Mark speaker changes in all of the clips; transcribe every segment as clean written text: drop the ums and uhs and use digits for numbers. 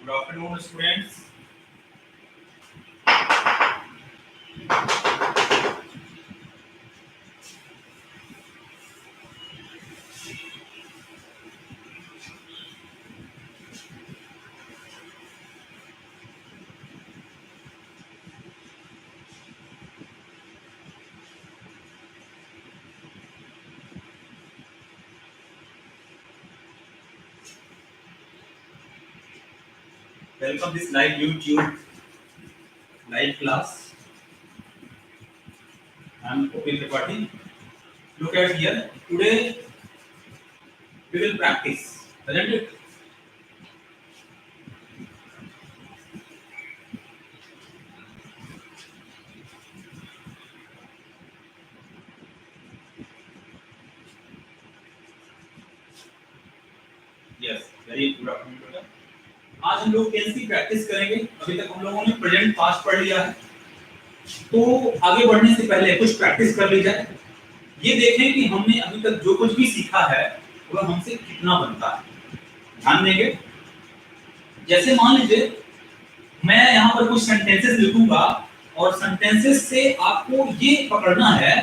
Speaker 1: Good afternoon, students. Welcome this live YouTube live class. I am Kopil Tripathi. Look at here. Today we will practice, isn't it? Yes, very good afternoon. बेटा। आज हम लोग tense की practice करेंगे। अभी तक हम लोगों ने प्रेजेंट पास्ट पढ़ लिया है, तो आगे बढ़ने से पहले कुछ प्रैक्टिस कर ली जाए। ये देखें कि हमने अभी तक जो कुछ भी सीखा है वह हमसे कितना बनता है। ध्यान देंगे। जैसे मान लीजिए मैं यहाँ पर कुछ सेंटेंसेस लिखूंगा और सेंटेंसेस से आपको ये पकड़ना है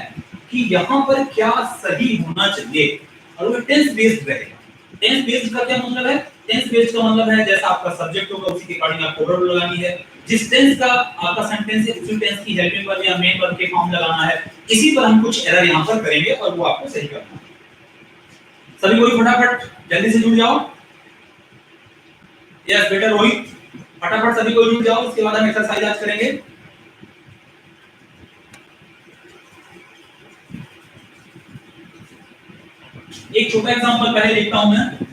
Speaker 1: कि यहाँ पर क्या सही होना चाहिए और वो टेंस बेस्ड रहेगा। टेंस बेस्ड का क्या मतलब है? टेंस बेस्ड का मतलब है जैसा आपका सब्जेक्ट होगा उसी के अकॉर्डिंग आपको वर्ब लगानी है। जिस टेंस का आपका सेंटेंस है उसी टेंस की हेल्पिंग वर्ब या मेन वर्ब के फॉर्म लगाना है। इसी पर हम कुछ एरर यहाँ पर करेंगे और वो आपको सही करना है। सभी कोई फटाफट जल्दी से जुड़ जाओ। यस बेटा रोहित, फटाफट सभी कोई जुड़ जाओ, उसके बाद हम एक्सरसाइज आज करेंगे। एक छोटा एग्जांपल पहले लिखता हूं मैं।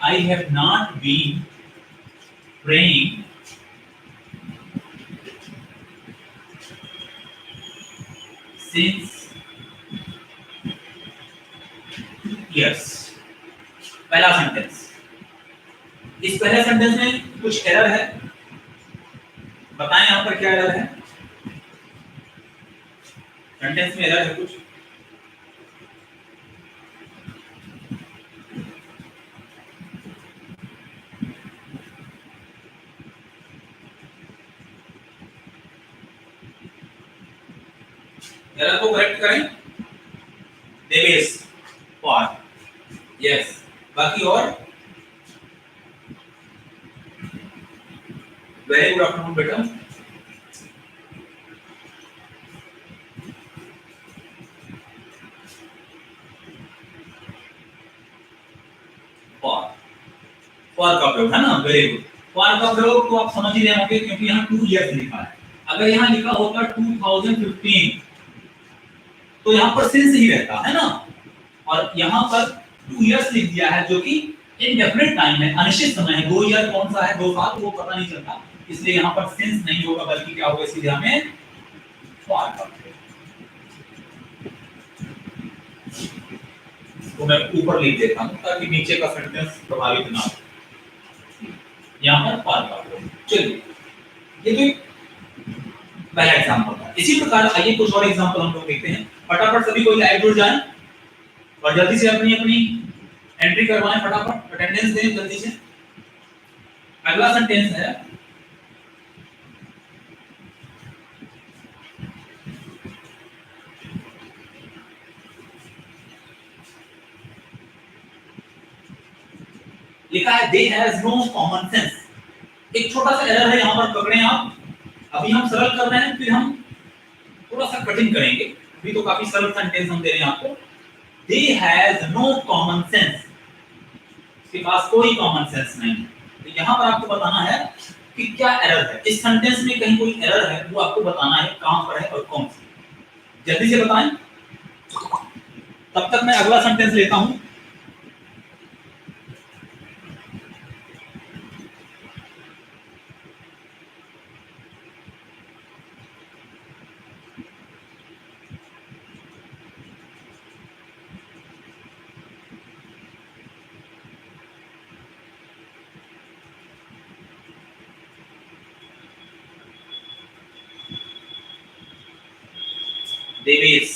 Speaker 1: I have not been praying since years। पहला सेंटेंस। इस पहले सेंटेंस में कुछ एरर है, बताएं यहां पर क्या एरर है। सेंटेंस में एरर है कुछ। एरर को करेक्ट करें। Devesh for yes. बाकी और वेरी गुड आफ्टरनून बेटा। फॉर का प्रयोग है ना, वेरी गुड। फॉर का प्रयोग तो आप समझ ही रहे होंगे क्योंकि यहाँ 2 इयर्स लिखा है। अगर यहाँ लिखा होता 2015 तो यहाँ पर सिंस ही रहता है ना, और यहाँ पर 2 इयर्स लिख दिया है जो कि इनडेफिनिट टाइम है, अनिश्चित समय है। 2 ईयर कौन सा है, 2 साल, वो पता नहीं चलता, इसलिए यहाँ पर सिंस नहीं होगा बल्कि क्या होगा, सीधे हमें फॉर का। तो मैं ऊपर लिख देता हूं ताकि नीचे का सेंटेंस प्रभावित ना हो। यहाँ पर फॉर का। चलिए ये तो पहला एग्जांपल था। इसी प्रकार आइए कुछ और एग्जांपल हम लोग देखते हैं। फटाफट सभी कोई लाइव जुड़ जाएं और जल्दी से अपनी अपनी एंट्री करवाएं, फटाफट अटेंडेंस दें जल्दी से। अगला सेंटेंस है लिखा है they has no common sense. एक छोटा सा एरर है यहाँ पर, पकड़ें आप। अभी हम सरल कर रहे हैं, फिर हम थोड़ा सा कठिन करेंगे। अभी तो काफी सरल सेंटेंस हम दे रहे हैं आपको। They has no common sense, इसके पास कोई कॉमन सेंस नहीं है। तो यहाँ पर आपको बताना है कि क्या एरर है इस सेंटेंस में। कहीं कोई एरर है वो आपको बताना है कहां पर है और कौन सी। जल्दी से बताएं, तब तक मैं अगला सेंटेंस लेता हूं। देवेश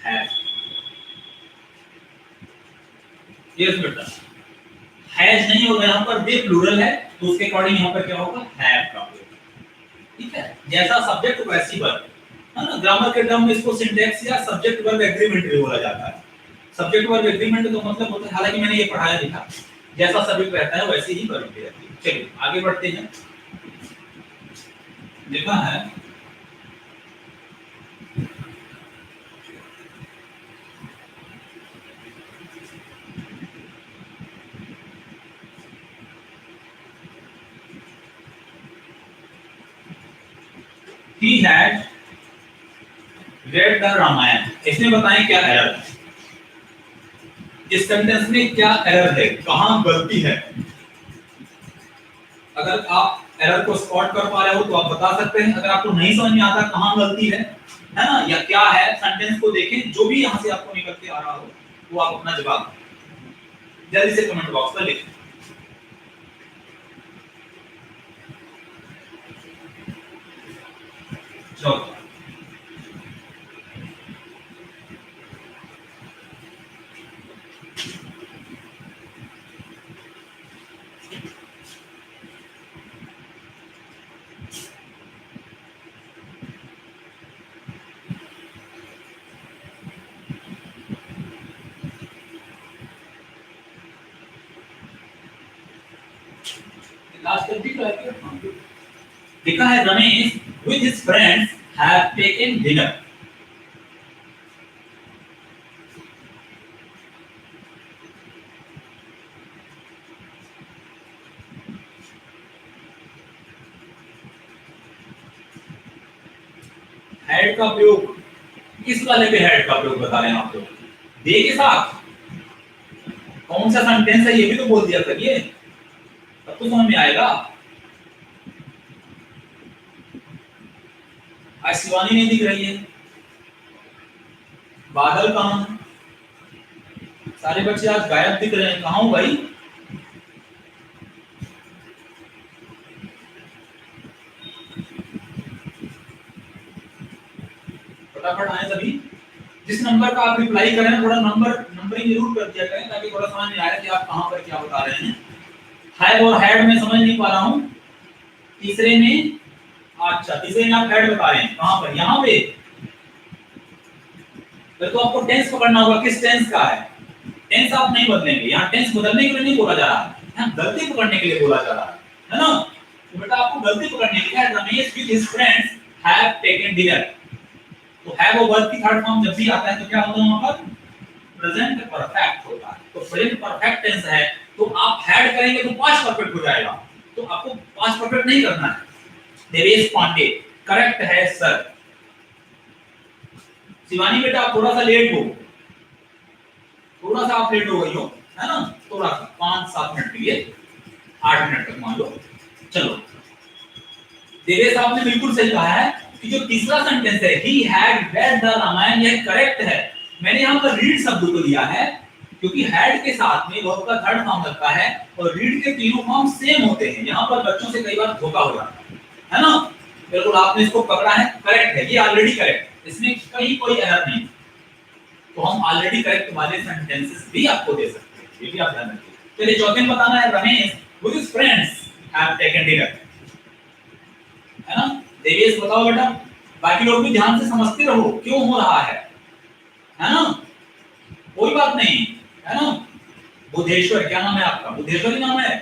Speaker 1: हैज, यस बेटा हैज नहीं होगा यहाँ पर, दे प्लूरल है तो उसके अकॉर्डिंग यहाँ पर क्या होगा, हैव का होगा। ठीक है, जैसा सब्जेक्ट वैसी वर्ब है ना। ग्रामर के टर्म में इसको सिंटैक्स या सब्जेक्ट वर्ब एग्रीमेंट भी बोला जाता है। सब्जेक्ट वर्ब एग्रीमेंट तो मतलब होता है, हालांकि मैंने ये पढ़ाया भी था, जैसा सब्जेक्ट रहता है वैसे ही वर्ब भी रहती है। चलिए आगे बढ़ते हैं। लिखा है he had read the Ramayan. इसमें बताएं क्या एरर है, इस सेंटेंस में क्या एरर है, कहां गलती है। अगर आप एरर को स्पॉट कर पा रहे हो तो आप बता सकते हैं, अगर आपको नहीं समझ में आता कहां गलती है ना, या क्या है, सेंटेंस को देखें, जो भी यहां से आपको निकल के आ रहा हो वो आप अपना जवाब जल्दी से कमेंट बॉक्स में लिखें। चलो लास्ट तक दिख रहा है क्या? लिखा है Ramesh with his friends have taken dinner। Had का प्रयोग किस वाले पे हैड का प्रयोग बता रहे हैं आप लोग, दे के साथ कौन सा सेंटेंस है ये भी तो बोल दिया करिए, तब तो समझ में आएगा। आज शिवानी नहीं दिख रही है, बादल कहां है, सारे बच्चे आज गायब दिख रहे हैं, कहां हो भाई। फटाफट आए सभी, जिस नंबर का आप रिप्लाई कर रहे हैं थोड़ा नंबरिंग जरूर कर दिया करें, ताकि थोड़ा समझ में आए कि आप कहां पर क्या बता रहे हैं। हैव और हैड में समझ नहीं पा रहा हूं, तीसरे में, अच्छा तीसरे में आप हैड बता रहे हैं, कहां पर, यहां पे। तो आपको टेंस पकड़ना होगा, किस टेंस का है। टेंस आप नहीं बदलेंगे, यहाँ टेंस बदलने के लिए नहीं बोला जा रहा है, यहाँ गलती पकड़ने के लिए बोला जा रहा है ना। तो बेटा आपको गलती पकड़ने के लिए Ramesh with his friends have taken dinner, तो हैव और वर्ब की थर्ड फॉर्म जब भी आता है तो क्या होता है वहां पर, प्रेजेंट परफेक्ट होता है। तो प्रेजेंट परफेक्ट टेंस है तो आप हैड करेंगे तो पास्ट परफेक्ट हो जाएगा, तो आपको पास्ट परफेक्ट नहीं करना है। देवेश पांडे करेक्ट है सर। शिवानी बेटा आप थोड़ा सा लेट हो, थोड़ा सा आप लेट हो गई हो, है ना, थोड़ा सा 5-7 मिनट के लिए, 8 मिनट तक मान लो। चलो देवेश आपने बिल्कुल सही कहा है कि जो तीसरा सेंटेंस है he had read the Ramayan, यह करेक्ट है। मैंने यहाँ पर रीड शब्द को लिया है क्योंकि हैड के साथ में वर्ब का थर्ड फॉर्म लगता है और रीड के तीनों फॉर्म सेम होते हैं। यहाँ पर बच्चों से कई बार धोखा हो जाता है ना। बिल्कुल आपने इसको पकड़ा है, करेक्ट है, ये ऑलरेडी करेक्ट, इसमें कहीं कोई एरर नहीं। तो हम ऑलरेडी करेक्ट वाले सेंटेंसेस भी आपको दे सकते हैं, ये भी आप ध्यान रखिए। चलिए चौथे में बताना है Ramesh with his friends have taken dinner, है ना। देवेश बताओ बेटा, बाकी लोग भी ध्यान से समझते रहो क्यों हो रहा है ना, कोई बात नहीं, है ना। बुद्धेश्वर, क्या नाम है आपका, बुद्धेश्वर ही नाम है।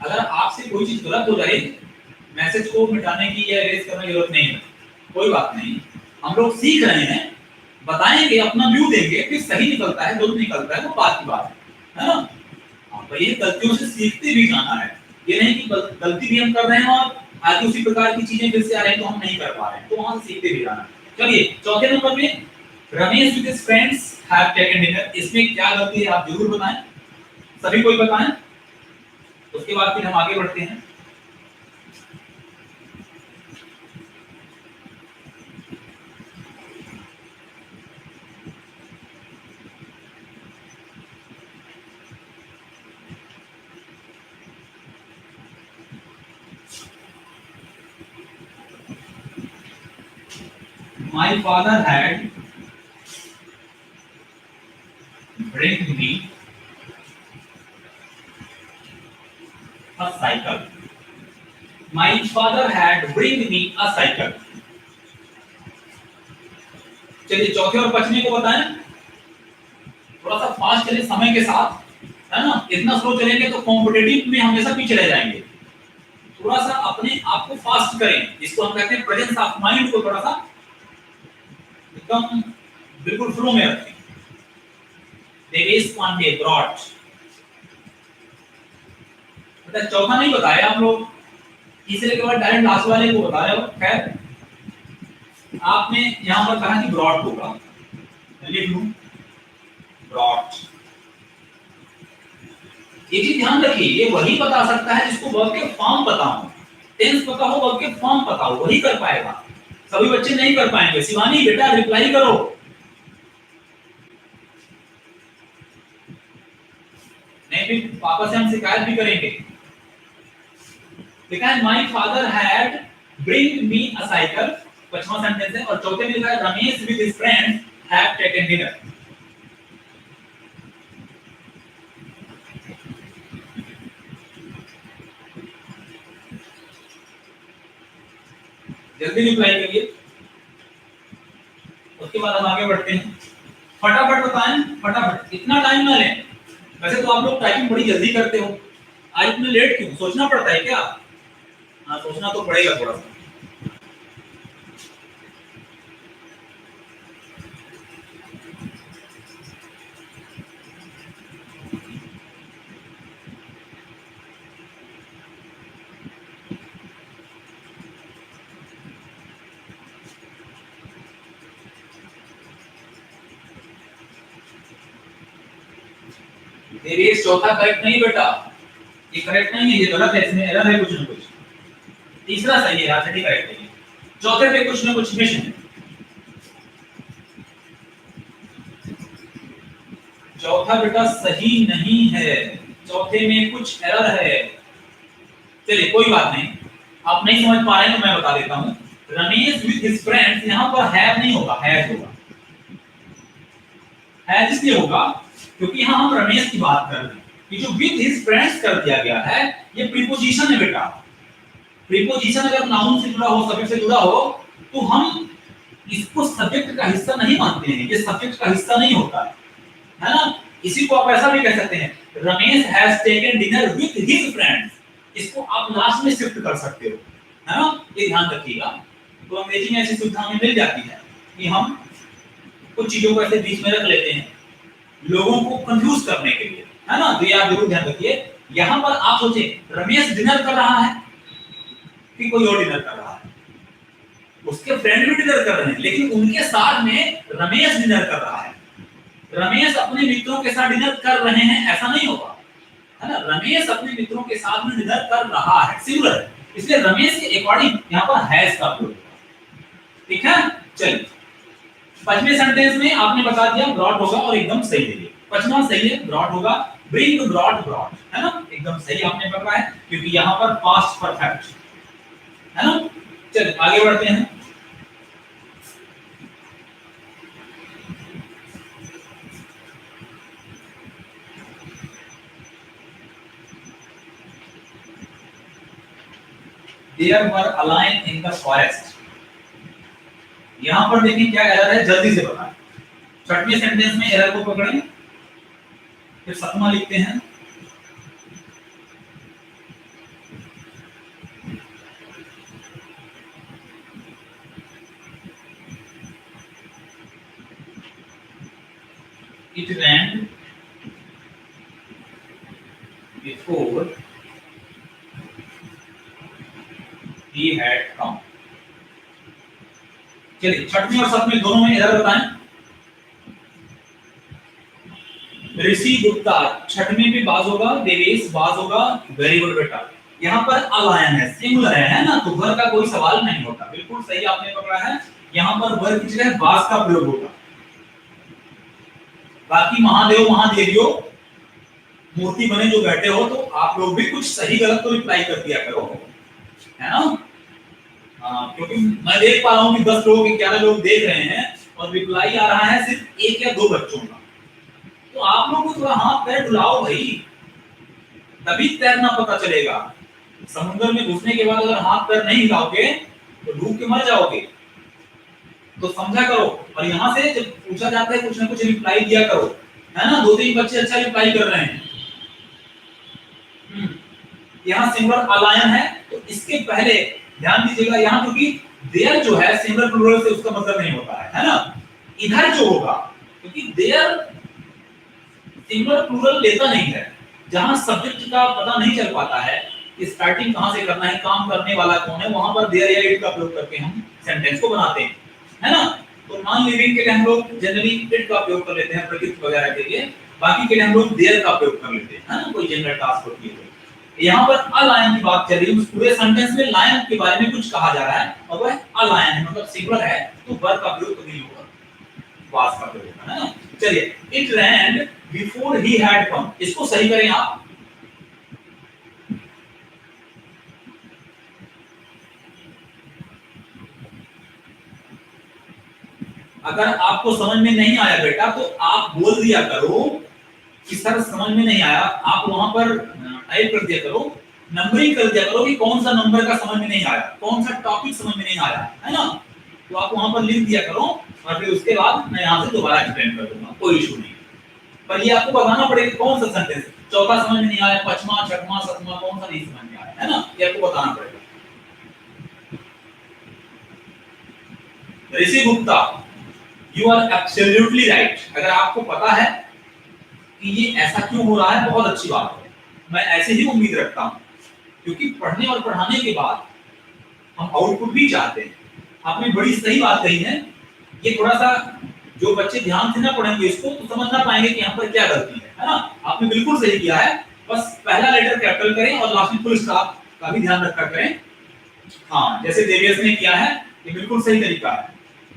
Speaker 1: अगर आपसे कोई चीज गलत हो जाए, मैसेज को मिटाने की या इरेज करने की जरूरत नहीं है, कोई बात नहीं। हम लोग सीख रहे हैं, बताएंगे, अपना व्यू देंगे, फिर सही निकलता है गलत निकलता है वो बात की बात है ना। तो ये गलतियों से सीखते भी जाना है, ये नहीं कि गलती भी हम कर रहे हैं और आगे उसी प्रकार की चीजें फिर से आ रही हैं तो हम नहीं कर पा रहे हैं, तो वहां से सीखते भी जाना। चलिए चौथे नंबर में Ramesh with his friends have taken dinner, इसमें क्या गलती है आप जरूर बताएं, सभी कोई बताएं, उसके बाद फिर हम आगे बढ़ते हैं। My father had bring me a cycle. My father had bring me a cycle. चलिए चौथे और पांचवें को बताएं। थोड़ा सा फास्ट चले समय के साथ, है ना। इतना स्लो चलेंगे तो कॉम्पिटिटिव में हमेशा पीछे रह जाएंगे। थोड़ा सा अपने आप को फास्ट करें, जिसको हम कहते हैं प्रेजेंस ऑफ माइंड को थोड़ा सा एकदम बिल्कुल फ्लो में रखें। देवेश पांडे ब्रॉड, मतलब चौथा नहीं बताया आप लोग, तीसरे के बाद डायरेक्ट लास्ट वाले को बता रहे हो। खैर आपने यहां पर कहा कि ब्रॉड होगा, लिख लूं ब्रॉड। एक चीज ध्यान रखिए, ये वही बता सकता है जिसको वर्ब के फॉर्म पता हो, टेंस पता हो, वर्ब के फॉर्म पता हो, वही कर पाएगा। सभी बच्चे नहीं कर पाएंगे। शिवानी बेटा रिप्लाई करो। नहीं फिर पापा से हम शिकायत भी करेंगे। लिखा है my father had bring me a cycle, पांचवा सेंटेंस है। और चौथे में लिखा है Ramesh with his friends have taken dinner. जल्दी रिप्लाई करिए, उसके बाद हम आगे बढ़ते हैं। फटाफट बताएं, फटाफट, इतना टाइम ना लें। वैसे तो आप लोग टाइपिंग बड़ी जल्दी करते हो, आज इतने लेट क्यों? सोचना पड़ता है क्या? हाँ सोचना तो पड़ेगा थोड़ा सा। देवेश चौथा करेक्ट नहीं बेटा, ये करेक्ट नहीं है, ये गलत है, इसमें एरर है कुछ ना कुछ। तीसरा सही है, आखिरी करेक्ट है। चौथे पे कुछ ना कुछ मिस है। चौथा बेटा सही नहीं है, चौथे में कुछ एरर है। चलिए कोई बात नहीं, आप नहीं समझ पा रहे हैं तो मैं बता देता हूं। रमेश विद हिज फ्रेंड्स, यहां पर हैव नहीं होगा, हैज होगा। हैज इसलिए होगा क्योंकि यहां हम रमेश की बात कर रहे हैं। ये जो विद हिज फ्रेंड्स कर दिया गया है, ये प्रीपोजिशन है बेटा। प्रीपोजिशन अगर नाउन से जुड़ा हो, सब्जेक्ट से जुड़ा हो, तो हम इसको सब्जेक्ट का हिस्सा नहीं मानते हैं। ये सब्जेक्ट का हिस्सा नहीं होता है ना। इसी को आप ऐसा भी कह सकते हैं, Ramesh has taken dinner with his friends. इसको आप लास्ट में शिफ्ट कर सकते हो, है ना। ये ध्यान रखिएगा। तो अंग्रेजी में ऐसी सुविधा हमें मिल जाती है कि हम कुछ चीजों को ऐसे बीच में रख लेते हैं लोगों को कंफ्यूज करने के लिए, है ना। तो ये आप जरूर ध्यान रखिए। यहां पर आप सोचे रमेश डिनर कर रहा है कि कोई और डिनर कर रहा है, उसके फ्रेंड भी डिनर कर रहे हैं, लेकिन उनके साथ में रमेश डिनर कर रहा है। रमेश अपने मित्रों के साथ डिनर कर रहे हैं ऐसा नहीं होगा, है ना। रमेश अपने मित्रों के साथ में डिनर कर रहा है, सिंगुलर है, इसलिए रमेश के अकॉर्डिंग यहां पर हैज का प्रयोग होगा। ठीक है। चलिए पांचवें सेंटेंस में आपने बता दिया ब्रॉड होगा और एकदम सही है। पांचवा सही है, ब्रॉड होगा, ब्रिंग ब्रॉड ब्रॉड, है ना, एकदम सही आपने पकड़ा है क्योंकि यहां पर पास्ट परफेक्ट है ना। चलिए आगे बढ़ते हैं। There were a lion in the forest. यहां पर देखिए क्या एरर है, जल्दी से बताएं। छठवें सेंटेंस में एरर को पकड़ें, फिर सातवां लिखते हैं। It rained before he had come. चलिए छठवीं और सातवीं दोनों में एरर बताएं। ऋषि गुप्ता, छठवीं पे बाज होगा, देवेश बाज होगा, वेरी गुड बेटा। यहाँ पर अलायन है, सिंगुलर है ना, तो वर्ग का कोई सवाल नहीं होता। बिल्कुल सही आपने पकड़ा है, यहाँ पर वर्ग की जगह बाज का प्रयोग होगा। बाकी महादेव महादेवियों मूर्ति बने जो बैठे हो, तो आप लोग भी कुछ सही गलत तो रिप्लाई कर दिया करो, है ना। क्योंकि मैं देख पा रहा हूँ कि 10 लोग 11 लोग देख रहे हैं और रिप्लाई आ रहा है सिर्फ 1 या 2 बच्चों का। तो आप लोग को थोड़ा हाथ पैर डुलाओ भाई, तभी तैरना पता चलेगा। समुद्र में घुसने के बाद अगर हाथ पैर नहीं हिलाओगे तो डूब के मर जाओगे। तो समझा करो। और यहाँ से जब पूछा जाता है कुछ ना कुछ रिप्लाई दिया करो, है ना। 2-3 बच्चे अच्छा रिप्लाई कर रहे हैं। यहाँ सिंगुलर अलायन है तो इसके पहले ध्यान दीजिएगा, यहाँ क्योंकि देयर जो है सिंगुलर प्लूरल से उसका मतलब नहीं होता है ना। इधर जो होगा, क्योंकि देयर सिंगुलर प्लूरल लेता नहीं है, जहां सब्जेक्ट का पता नहीं चल पाता है कि स्टार्टिंग कहां से करना है, काम करने वाला कौन है, वहां पर देयर या इट का प्रयोग करके हम सेंटेंस को बनाते हैं, है ना। तो नॉन लिविंग के लिए हम लोग जनरली इट का प्रयोग कर लेते हैं प्रकृति वगैरह के लिए, बाकी के लिए हम लोग देयर का प्रयोग कर लेते हैं, है ना, कोई जनरल टास्क होती है। यहाँ पर अलायन की बात चल रही है, उस पूरे सेंटेंस में लायन के बारे में कुछ कहा जा रहा है और वह अलायन है, मतलब सिंगुलर है, तो वर्ब का प्रयोग कभी होगा, वाज का प्रयोग होगा, है ना। चलिए, it rain before he had come, इसको सही करें आप। अगर आपको समझ में नहीं आया बेटा तो आप बोल दिया करो कि सर समझ में नहीं आया, आप वहां पर टाइप कर दिया करो, नंबरिंग कर दिया करो कि कौन सा नंबर का समझ में नहीं आया, कौन सा टॉपिक समझ में नहीं आया, है ना। तो आप वहां पर लिख दिया करो और फिर उसके बाद मैं यहां से दोबारा एक्सप्लेन कर दूंगा, कोई इशू नहीं। पर ये आपको बताना पड़ेगा कौन सा सेंटेंस, चौथा समझ में नहीं आया, पांचवा, छठवां, सातवां, कौन सा नहीं समझ में आया, है ना, ये आपको बताना पड़ेगा। Rishi Gupta, you are absolutely right. अगर आपको पता है कि ये ऐसा क्यों हो रहा है, बहुत अच्छी बात है, मैं ऐसे ही उम्मीद रखता हूं, क्योंकि पढ़ने और पढ़ाने के बाद हम आउटपुट भी चाहते हैं। आपने बड़ी सही बात कही है, ये थोड़ा सा जो बच्चे ध्यान से ना पढ़ेंगे इसको तो समझ ना पाएंगे कि यहाँ पर क्या गलती है ना। आपने बिल्कुल सही किया है, बस पहला लेटर कैपिटल करें और लास्ट में फुल स्टॉप का भी ध्यान रखा करें। हाँ, जैसे देवियस ने किया है, ये बिल्कुल सही तरीका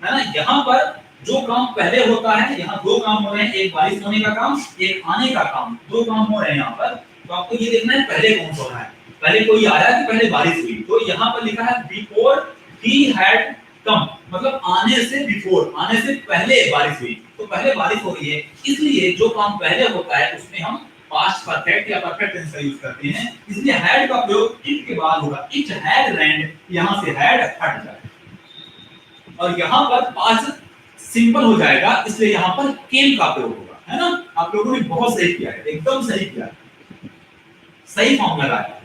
Speaker 1: है ना। यहाँ पर जो काम पहले होता है, यहाँ दो काम हो रहे हैं, एक बारिश होने का काम, एक आने का काम, दो काम हो रहे हैं यहाँ पर। तो आपको ये देखना है पहले कौन सा हो रहा है, पहले कोई आया कि पहले बारिश हुई। तो यहाँ पर लिखा है बिफोर ही हैड कम, मतलब आने से बिफोर, आने से पहले बारिश हुई, तो पहले बारिश हो रही है, इसलिए जो काम पहले होता है उसमें हम पास्ट परफेक्ट या परफेक्ट टेंस का यूज करते हैं, इसलिए हैड का प्रयोग इट के बाद होगा। इट हैड रैन्ड, यहाँ से हैड हट जाएगा और यहाँ पर पास्ट सिंपल हो जाएगा, इसलिए यहाँ पर केम का प्रयोग होगा, है ना। आप लोगों ने बहुत सही किया है, एकदम सही किया है, सही फॉर्म लगाया।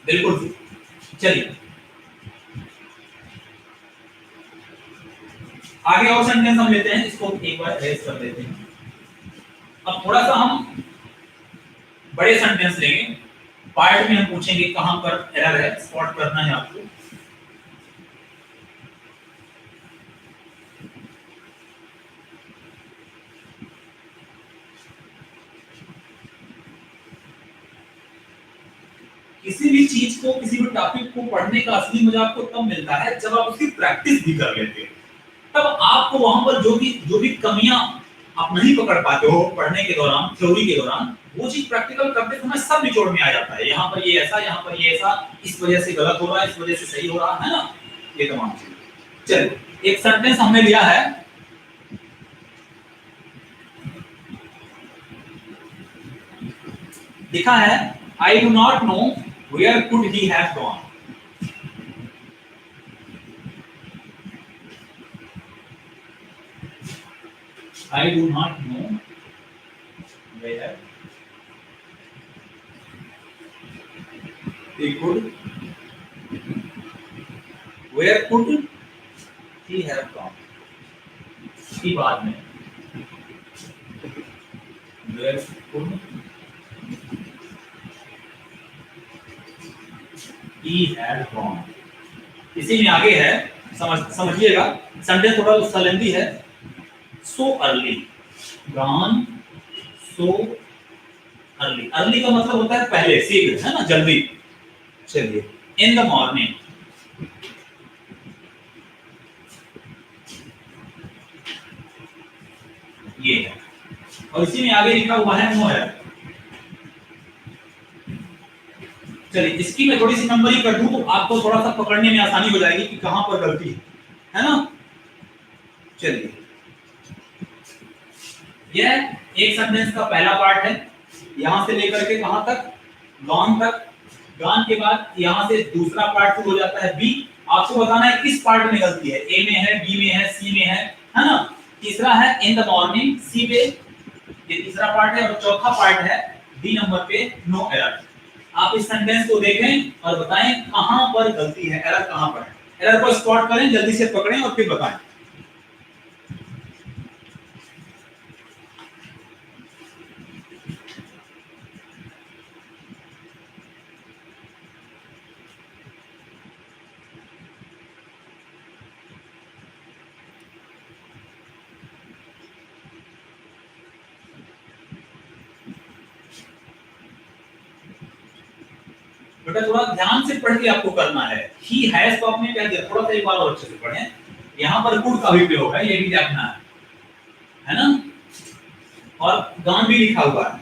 Speaker 1: बिल्कुल। चलिए आगे और सेंटेंस हम लेते हैं, इसको एक बार रेस कर देते हैं। अब थोड़ा सा हम बड़े सेंटेंस लेंगे, पार्ट में हम पूछेंगे कहां पर एरर है, स्पॉट करना है आपको। किसी भी चीज को, किसी भी टॉपिक को पढ़ने का असली मजा आपको तब मिलता है जब आप उसकी प्रैक्टिस भी कर लेते हैं। तब आपको वहां पर जो भी कमियां आप नहीं पकड़ पाते हो पढ़ने के दौरान, थ्योरी के दौरान, वो चीज प्रैक्टिकल करते समय सब निचोड़ में आ जाता है। यहाँ पर ये ऐसा, यहाँ पर ये ऐसा, इस वजह से गलत हो रहा है, इस वजह से सही हो रहा है ना, ये तमाम चीज। चलिए एक सेंटेंस हमने लिया है, लिखा है I do not know where could he have gone. I do not know where he could, where could he have gone। की बात में where could he have gone, इसी में आगे है, समझिएगा। सेंटेंस थोड़ा सा लेंदी है। So early, gone so early, early का मतलब होता है पहले, शीघ्र, है ना, जल्दी। चलिए in the morning, ये है, और इसी में आगे लिखा हुआ है नो है। चलिए इसकी मैं थोड़ी सी नंबरिंग कर दूं तो आपको थोड़ा सा पकड़ने में आसानी हो जाएगी कि कहां पर गलती है ना। चलिए, यह एक सेंटेंस का पहला पार्ट है, यहां से लेकर के कहां तक, गॉन तक। गॉन के बाद यहां से दूसरा पार्ट शुरू हो जाता है बी। आपको बताना है किस पार्ट में गलती है, ए में है, बी में है, सी में है ना। तीसरा है इन द मॉर्निंग, सी पे, ये तीसरा पार्ट है। और चौथा पार्ट है डी नंबर पे, नो एरर। आप इस सेंटेंस को देखें और बताएं कहां पर गलती है, एरर कहां पर है। एरर को स्पॉट करें, जल्दी से पकड़ें और फिर बताएं। बेटा थोड़ा ध्यान से पढ़ के आपको करना है। ही हैज तो आपने कह दिया, थोड़ा सा एक बार और अच्छे से पढ़ें। यहाँ पर कुड का भी प्रयोग है, ये भी देखना है ना। और गॉन भी लिखा हुआ है,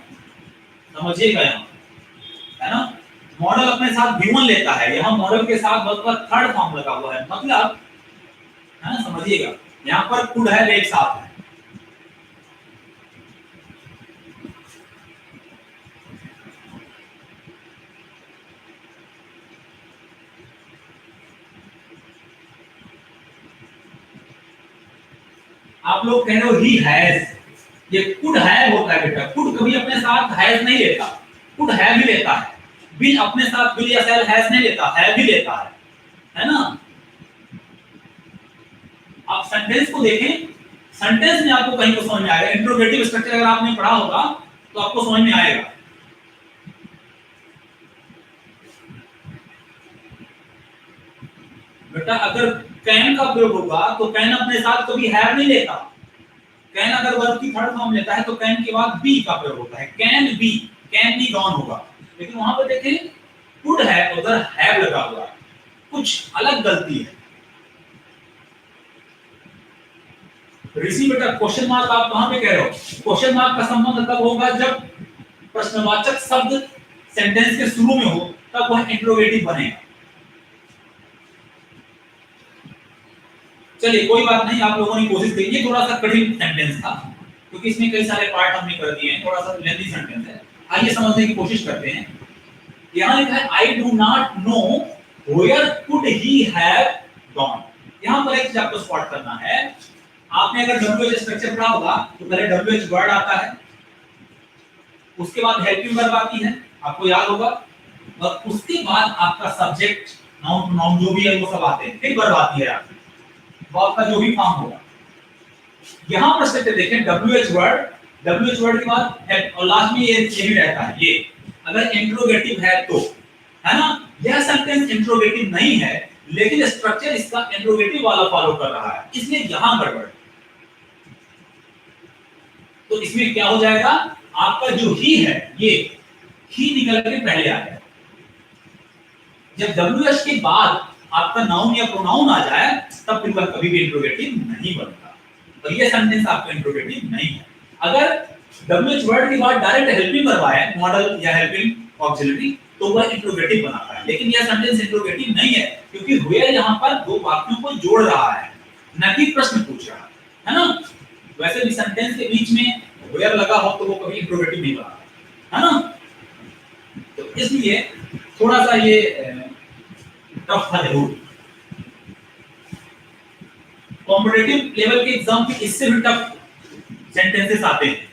Speaker 1: समझिएगा यहाँ, है ना। मॉडल अपने साथ गिवन लेता है, यहाँ मॉडल के साथ मतलब थर्ड फॉर्म लगा हुआ है, मतलब, है ना, समझिएगा। यहाँ पर कुड है, एक साथ है। आप लोग कह रहे हो ही हैज, ये कुड हैव होता है बेटा। कुड कभी अपने साथ हैज नहीं लेता, कुड हैव ही लेता है। विल अपने साथ विल या शैल हैज नहीं लेता, हैव ही लेता है ना। आप सेंटेंस को देखें, सेंटेंस में आपको कहीं तो समझ में आएगा। इंट्रोगेटिव स्ट्रक्चर अगर आपने पढ़ा होगा तो आपको समझ में आएगा। बेटा अगर कैन का प्रयोग होगा तो कैन अपने साथ कभी हैव नहीं लेता। कैन अगर वर्ब की थर्ड फॉर्म लेता है तो कैन के बाद बी का प्रयोग होता है, कैन बी गॉन होगा। लेकिन वहां पर देखें कुड है, उधर हैव लगा हुआ है, कुछ अलग गलती है। ऋषि बेटा क्वेश्चन मार्क आप कहां पे कह रहे हो? क्वेश्चन मार्क का संबंध तब होगा जब प्रश्नवाचक शब्द सेंटेंस के शुरू में हो, तब वह इंट्रोगेटिव बनेगा। चलिए कोई बात नहीं, आप लोगों ने कोशिश की। ये थोड़ा सा कठिन सेंटेंस था क्योंकि इसमें कई सारे पार्ट हमने कर दिए हैं, थोड़ा सा लेंथी सेंटेंस है। आइए समझने की कोशिश करते हैं। यहाँ लिखा है I do not know where could he have gone. यहाँ पर एक चीज आपको स्पॉट करना है। आपने अगर WH स्ट्रक्चर पढ़ा होगा तो पहले WH वर्ड आता है, उसके बाद हेल्पिंग वर्ब आती है, आपको याद होगा। और उसके बाद आपका सब्जेक्ट, नाउन, प्रोनाउन जो भी है वो सब आते हैं, फिर वर्ब आती है आपकी, वर्ब का जो भी फॉर्म होगा। यहां पर स्ट्रक्चर देखें, WH वर्ड के बाद हेल्प और लास्ट में ये भी रहता है। ये अगर इंट्रोगेटिव है तो, है ना। यह सेंटेंस इंट्रोगेटिव नहीं है लेकिन स्ट्रक्चर इसका इंट्रोगेटिव वाला फॉलो कर रहा है, इसलिए यहां गड़बड़। तो इसमें क्या हो जाएगा, आपका जो ही है ये ही निकल के पहले आ जाए। जब WH के बाद आपका नाउन या प्रोनाउन आ जाए तब फिर वह कभी भी इंट्रोगेटिव नहीं बनता, और ये सेंटेंस आपका इंट्रोगेटिव नहीं है। अगर WH वर्ड के बाद डायरेक्ट हेल्पिंग वर्ब आए, मॉडल या हेल्पिंग ऑक्सिलरी, तो वह इंट्रोगेटिव बनाता है। लेकिन यह सेंटेंस इंट्रोगेटिव नहीं है क्योंकि वेयर यहां पर दो वाक्यों को जोड़ रहा है, न कि प्रश्न पूछ रहा है ना। वैसे भी सेंटेंस के बीच में वेयर लगा हो तो वो कभी इंट्रोगेटिव नहीं बनाता, है ना। तो इसलिए थोड़ा सा ये टफ था जरूर। कॉम्पिटिटिव लेवल के एग्जाम के इससे भी टफ सेंटेंसेस आते हैं।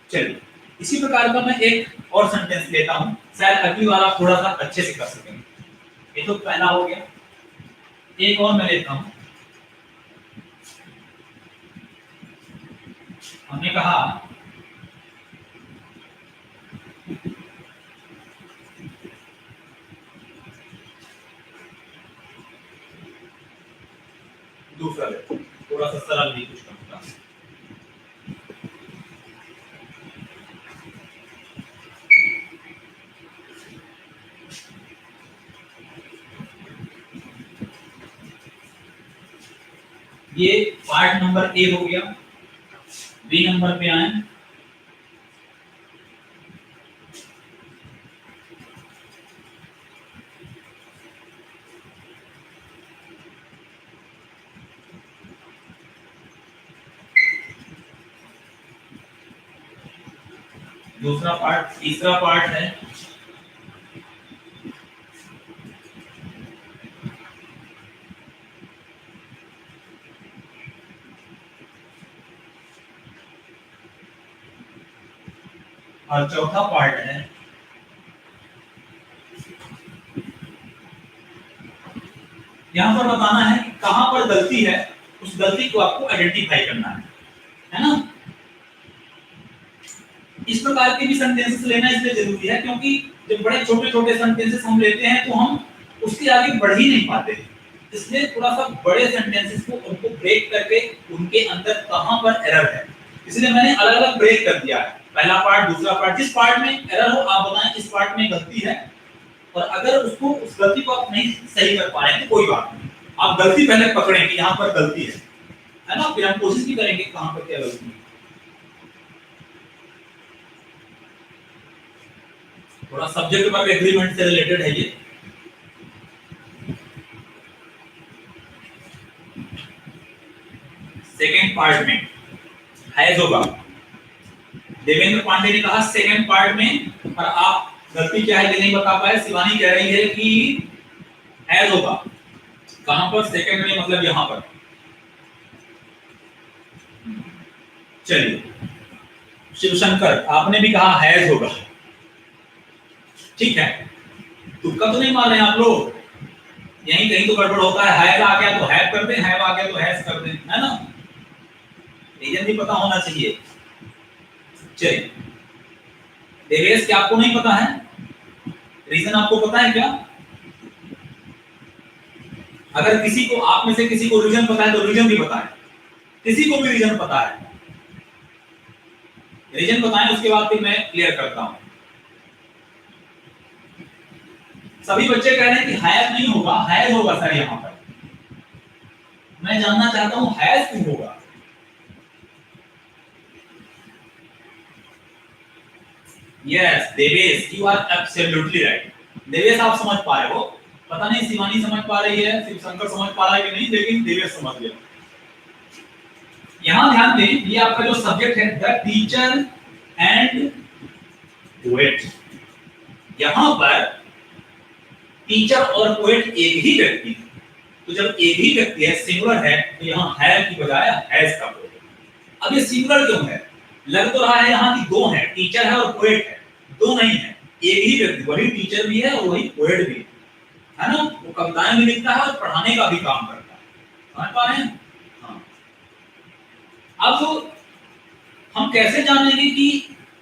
Speaker 1: चलिए इसी प्रकार का मैं एक और सेंटेंस लेता हूं, शायद अगली बार आप थोड़ा सा अच्छे से कर सकेंगे। ये तो पहला हो गया, एक और मैं लेता हूं। हमने कहा दूसरा लेते हैं, थोड़ा सा सरल भी कुछ करूंगा। ये पार्ट नंबर ए हो गया। बी नंबर पे आए, दूसरा पार्ट, तीसरा पार्ट है और चौथा पार्ट है यहां पर बताना है कि कहां पर गलती है, उस गलती को आपको आइडेंटिफाई करना है ना। इस प्रकार के भी सेंटेंसेस लेना इसलिए जरूरी है क्योंकि जब बड़े छोटे छोटे सेंटेंसेस हम लेते हैं तो हम उसके आगे बढ़ ही नहीं पाते, इसलिए थोड़ा सा बड़े सेंटेंसेस को उनको ब्रेक करके उनके अंदर कहां पर एरर है, इसलिए मैंने अलग अलग ब्रेक कर दिया है। पहला पार्ट, दूसरा पार्ट, जिस पार्ट में एरर हो आप बताएं इस पार्ट में गलती है, और अगर उसको उस गलती को आप नहीं सही कर पा रहे हैं तो कोई बात नहीं, आप गलती पहले पकड़ें कि यहाँ पर गलती है ना, फिर हम कोशिश भी करेंगे कहां पर क्या गलती है। थोड़ा सब्जेक्ट वर्ब एग्रीमेंट से रिलेटेड है ये। सेकेंड पार्ट में हैज होगा, देवेंद्र पांडे ने कहा सेकेंड पार्ट में, और आप गलती क्या है ये नहीं बता पाए। शिवानी कह रही है कि हैज होगा, कहां पर सेकेंड में, मतलब यहां पर। चलिए शिवशंकर आपने भी कहा हैज होगा, ठीक है, तुक्का तो नहीं मार रहे हैं आप लोग, यहीं कहीं तो गड़बड़ होता है, हैज आ गया तो हैव कर दें, हैव आ गया तो हैज कर दें, है ना, रीजन भी पता होना चाहिए। चलिए देवेश, क्या आपको नहीं पता है रीजन, आपको पता है क्या? अगर किसी को, आप में से किसी को रीजन पता है तो रीजन भी बताएं, किसी को भी रीजन पता है रीजन बताएं, उसके बाद फिर मैं क्लियर करता हूं। सभी बच्चे कह रहे हैं कि हैज नहीं होगा, हैज होगा सर यहां पर, मैं जानना चाहता हूं हैज क्यों होगा। Yes Devesh, you are absolutely right. Devesh आप समझ पा रहे हो, पता नहीं शिवानी समझ पा रही है, शिवशंकर समझ पा रहा है कि नहीं, लेकिन देवेश समझ गया। यहां ध्यान दें, ये आपका जो सब्जेक्ट है द टीचर एंड पोएट, यहां पर टीचर और पोएट एक ही व्यक्ति है, तो जब एक ही व्यक्ति है, सिंगुलर है, तो यहां है की बजाय हैज का प्रयोग है। अब ये सिंगुलर क्यों है? लग तो रहा है यहां कि दो हैं, टीचर है और पोएट है, दो नहीं है, एक ही व्यक्ति, वही टीचर भी है और वही पोएट भी है ना, वो कविताएं भी लिखता है और पढ़ाने का भी काम करता है, समझ पा रहे हैं? हाँ। अब हम कैसे जानेंगे कि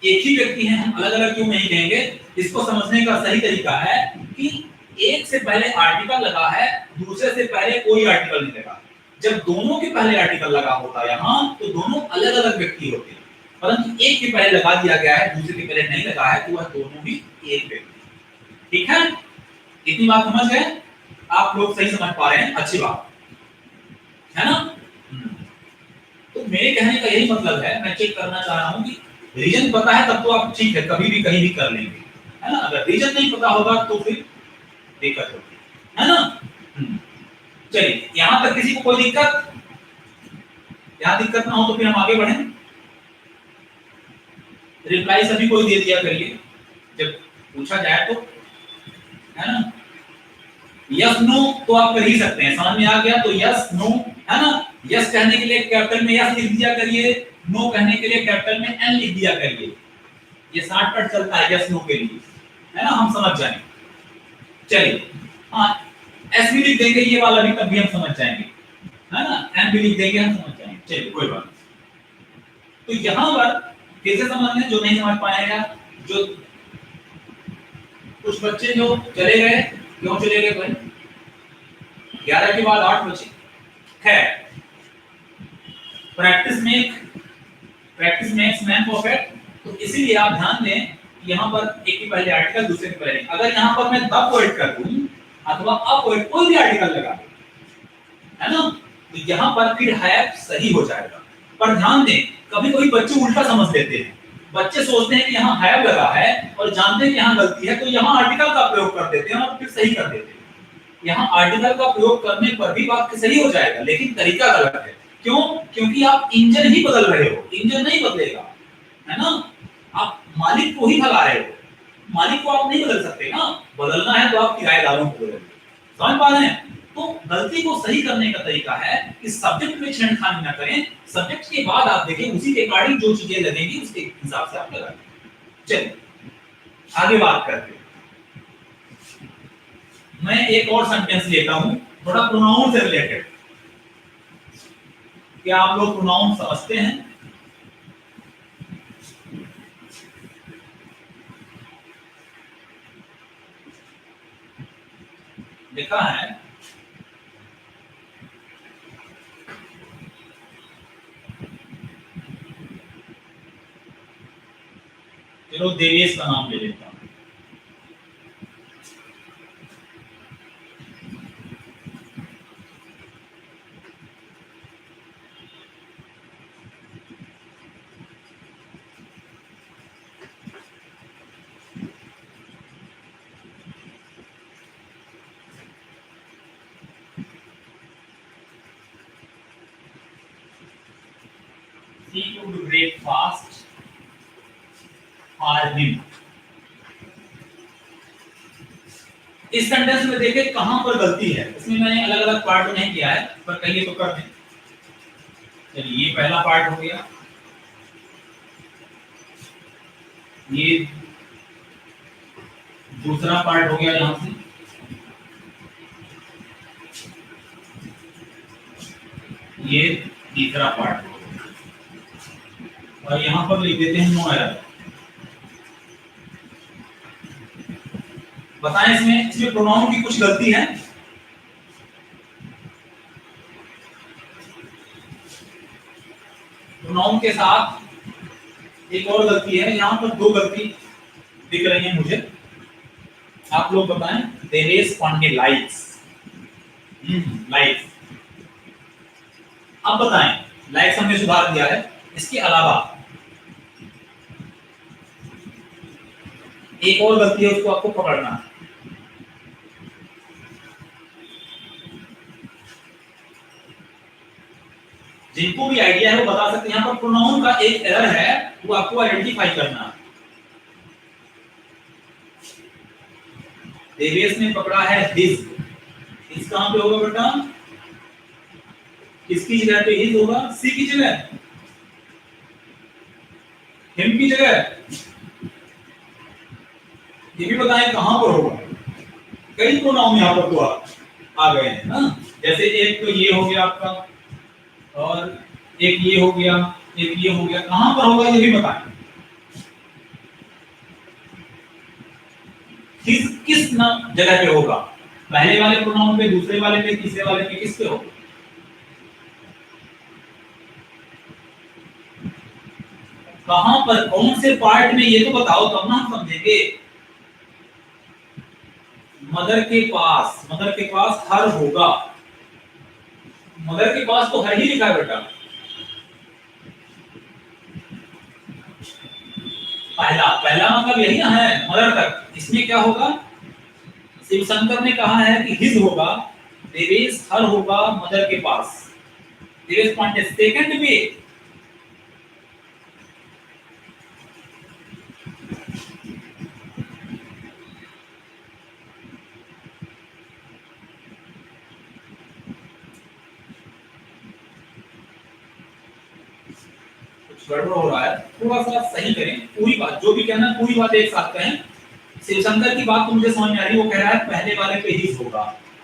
Speaker 1: एक ही व्यक्ति है, हम अलग अलग क्यों नहीं कहेंगे? इसको समझने का सही तरीका है कि एक से पहले आर्टिकल लगा है, दूसरे से पहले कोई आर्टिकल नहीं लगा। जब दोनों के पहले आर्टिकल लगा होता है यहाँ, तो दोनों अलग अलग व्यक्ति होते हैं, परंतु एक के पहले लगा दिया गया है, दूसरे के पहले नहीं लगा है, तो वह दोनों भी एक व्यक्ति। ठीक है, इतनी बात समझ गए आप लोग? सही समझ पा रहे हैं, अच्छी बात है ना। तो मेरे कहने का यही मतलब है, मैं चेक करना चाह रहा हूं कि रीजन पता है तब तो आप ठीक है, कभी भी कहीं भी कर लेंगे, है ना। अगर रीजन नहीं पता होगा तो फिर दिक्कत होगी, है ना। चलिए यहां तक किसी को कोई दिक्कत? यहां दिक्कत ना हो तो फिर हम आगे बढ़ें। रिप्लाई सभी को दे दिया करिए जब पूछा जाए तो, है ना। यस नो तो आप कर ही सकते हैं, समझ में आ गया तो यस नो, है ना। यस कहने के लिए कैपिटल में यस लिख दिया करिए, नो कहने के लिए कैपिटल में एन लिख दिया करिए, ये शॉर्टकट चलता है यस नो के लिए, है ना, हम समझ जाएंगे। चलिए हाँ, एस भी लिख देंगे, ये वाला भी तब भी हम समझ जाएंगे, है ना, एन भी लिख देंगे, हम समझ जाएंगे। चलिए कोई बात नहीं। तो यहां पर कैसे समझने, जो नहीं समझ पाएगा, जो कुछ बच्चे जो चले गए, क्यों चले गए भाई? 11 के बाद 8 बजे, खैर प्रैक्टिस मेक्स मैन परफेक्ट, तो इसीलिए आप ध्यान दें यहाँ पर एक के पहले आर्टिकल, दूसरे के पहले, अगर यहाँ पर मैं द पोएट कर दूं अथवा अ पोएट, कोई भी आर्टिकल लगा दूं, है ना, तो यहाँ पर फिर हैव सही हो जाएगा। पर ध्यान दें, कभी कभी बच्चे उल्टा समझ लेते हैं, बच्चे सोचते हैं कि यहाँ हैव लगा है और जानते हैं कि यहाँ गलती है, तो यहाँ आर्टिकल का प्रयोग कर देते हैं और फिर सही कर देते हैं। यहाँ आर्टिकल का प्रयोग करने पर भी वाक्य सही हो जाएगा, लेकिन तरीका गलत है। क्यों? क्योंकि आप इंजन ही बदल रहे हो, इंजन नहीं बदलेगा, है ना। आप मालिक को ही भगा रहे हो, मालिक को आप नहीं बदल सकते ना, बदलना है तो आप किराएदारों को बदलिए। समझ पा रहे हैं? तो गलती को सही करने का तरीका है कि सब्जेक्ट में छेड़खानी ना करें, सब्जेक्ट के बाद आप देखें उसी के अकॉर्डिंग जो चीजें लगेंगी उसके हिसाब से आप लगाएं। चलिए आगे बात करते हैं। मैं एक और सेंटेंस लेता हूं थोड़ा प्रोनाउन से रिलेटेड। क्या आप लोग प्रोनाउन समझते हैं? लिखा है चलो देवेश का नाम ले लेता हूं। He would break fast for him। इस सेंटेंस में देखिए कहां पर गलती है। इसमें मैंने अलग अलग पार्ट नहीं किया है, पर कहिए तो कर दें। चलिए ये पहला पार्ट हो गया, ये दूसरा पार्ट हो गया, यहां से ये तीसरा पार्ट हो गया, और यहां पर लिख देते हैं नो एरर। बताएं इसमें प्रोनाउन की कुछ गलती है? प्रोनाउन के साथ एक और गलती है, यहां पर दो गलती दिख रही है मुझे, आप लोग बताएं। Devesh Pandey likes, likes. अब बताएं, लाइक्स हमने सुधार दिया है, इसके अलावा एक और गलती है, उसको आपको पकड़ना है। जिनको भी आइडिया है वो बता सकते हैं। यहाँ पर प्रोनाउन का एक एरर है, वो आपको आइडेंटिफाई करना है। देवेश ने पकड़ा है हिज, हिज कहां पे होगा बेटा? किसकी जगह पे हिज होगा? सी की जगह, हिम की जगह। ये भी बताएं कहां पर होगा? कई प्रोनाउन यहाँ पर तो आ गए हैं ना, जैसे एक तो ये हो गया आपका, और एक ये हो गया, एक ये हो गया। कहां पर होगा ये भी बताएं। किस ना जगह पे होगा? पहले वाले प्रोनाउन पे, दूसरे वाले पे, तीसरे वाले पे, किस पे होगा? कहां पर, कौन से पार्ट में, ये तो बताओ तब ना हम समझेंगे। मदर के पास, मदर के पास हर होगा। मदर के पास तो हर ही लिखा है बेटा। पहला पहला मतलब यही ना है, मदर तक। इसमें क्या होगा? शिवशंकर ने कहा है कि हिज होगा, देवेश हर होगा मदर के पास। देवेश पांडे सेकंड पे गड़बड़ हो रहा है, थोड़ा सा सही करें। पूरी बात जो भी कहना, पूरी बात एक साथ कहें। शिवशंकर की बात तो मुझे समझ में आ रही है, वो कह रहा है पहले वाले पे हिज होगा,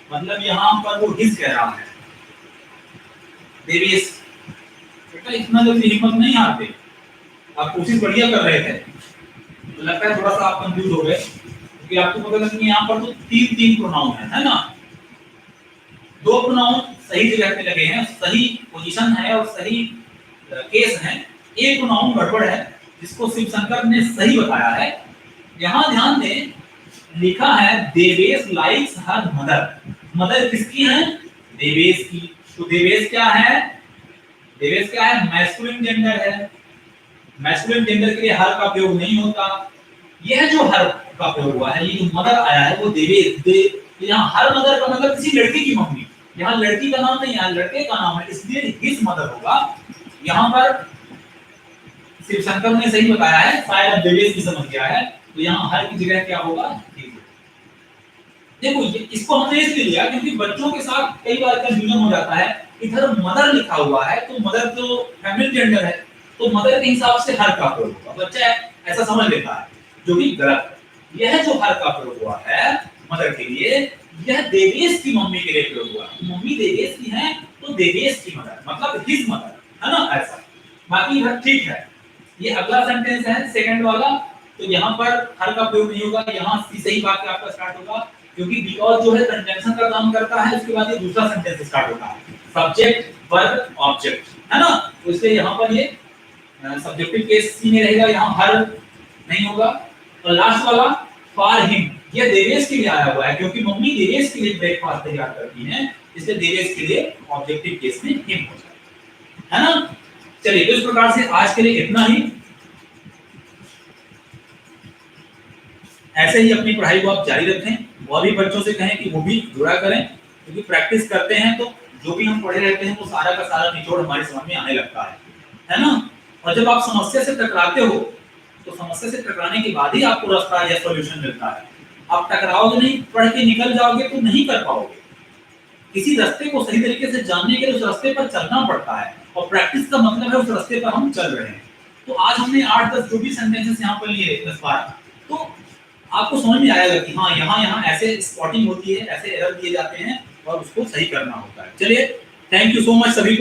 Speaker 1: मतलब यहाँ पर वो हिज कह रहा है। देवेश बेटा इतना जल्दी हिम्मत नहीं आते, आप कोशिश बढ़िया कर रहे थे, तो लगता है थोड़ा सा आप कंफ्यूज हो गए, क्योंकि आपको पता लगा कि यहाँ पर तो तीन तीन प्रोनाउन है ना। दो प्रोनाउन सही जगह पे लगे हैं, सही पोजीशन है और सही केस है। एक प्रोनाउन गड़बड़ है, जिसको शिवशंकर ने सही बताया है। यहां ध्यान दें, लिखा है Devesh likes her mother. Mother किसकी है? देवेश की। तो देवेश क्या है? देवेश क्या है? मैस्कुलिन जेंडर है। मैस्कुलिन जेंडर के लिए हर का प्रयोग नहीं होता। यह जो हर का प्रयोग हुआ है, ये जो मदर आया है वो देवेश। यहाँ हर मदर का मतलब किसी लड़की की मम्मी, यहाँ लड़की का नाम नहीं है, लड़के का नाम है, इसलिए हिज मदर होगा। यहाँ पर सिर्फ शंकर ने सही बताया है, शायद अब देवेश भी समझ गया है, तो यहाँ हर की जगह क्या होगा, देखो इसको हमने इसलिए लिया क्योंकि बच्चों के साथ कई बार कंफ्यूजन हो जाता है, इधर मदर लिखा हुआ है तो मदर तो फैमिली जेंडर है, तो मदर के हिसाब से हर का प्रयोग होगा, बच्चा ऐसा समझ लेता है, जो कि गलत है। यह जो हर का प्रयोग हुआ है मदर के लिए, यह देवेश की मम्मी के लिए प्रयोग हुआ है। मम्मी देवेश की है तो देवेश की मदर मतलब हिज मदर, है ना, ऐसा। बाकी इधर ठीक है। ये अगला सेंटेंस है सेकंड वाला, तो यहाँ पर हर का प्रयोग नहीं होगा, यहाँ सी सही वाक्य आपका स्टार्ट होगा, क्योंकि बिकॉज़ जो है कंजंक्शन का काम करता है, उसके बाद ये दूसरा सेंटेंस स्टार्ट होता है, सब्जेक्ट वर्ब ऑब्जेक्ट, है ना, तो इसलिए यहाँ पर ये सब्जेक्टिव केस सी में रहेगा, यहाँ हर नहीं होगा। और लास्ट वाला फॉर हिम, ये देवेश के लिए आया हुआ है, क्योंकि मम्मी देवेश के लिए ब्रेकफास्ट तैयार करती हैं, इसलिए देवेश के लिए ऑब्जेक्टिव केस में हिम हो जाएगा, है ना। चलिए तो इस प्रकार से आज के लिए इतना ही। ऐसे ही अपनी पढ़ाई को आप जारी रखें, और भी बच्चों से कहें कि वो भी जुड़ा करें, क्योंकि प्रैक्टिस करते हैं तो जो भी हम पढ़े रहते हैं वो सारा का सारा निचोड़ हमारी समझ में आने लगता है ना। और जब आप समस्या से टकराते हो तो समस्या से टकराने के बाद ही आपको रास्ता या सॉल्यूशन मिलता है। आप टकराओगे नहीं, पढ़ के निकल जाओगे तो नहीं कर पाओगे। किसी रास्ते को सही तरीके से जानने के लिए उस रास्ते पर चलना पड़ता है, और प्रैक्टिस का मतलब है उस रास्ते पर हम चल रहे हैं। तो आज हमने 8-10 जो भी सेंटेंसेस यहाँ पर लिए 10-12, तो आपको समझ में आएगा कि हाँ यहाँ ऐसे स्पॉटिंग होती है, ऐसे एरर दिए जाते हैं और उसको सही करना होता है। चलिए, थैंक यू सो मच सभी को।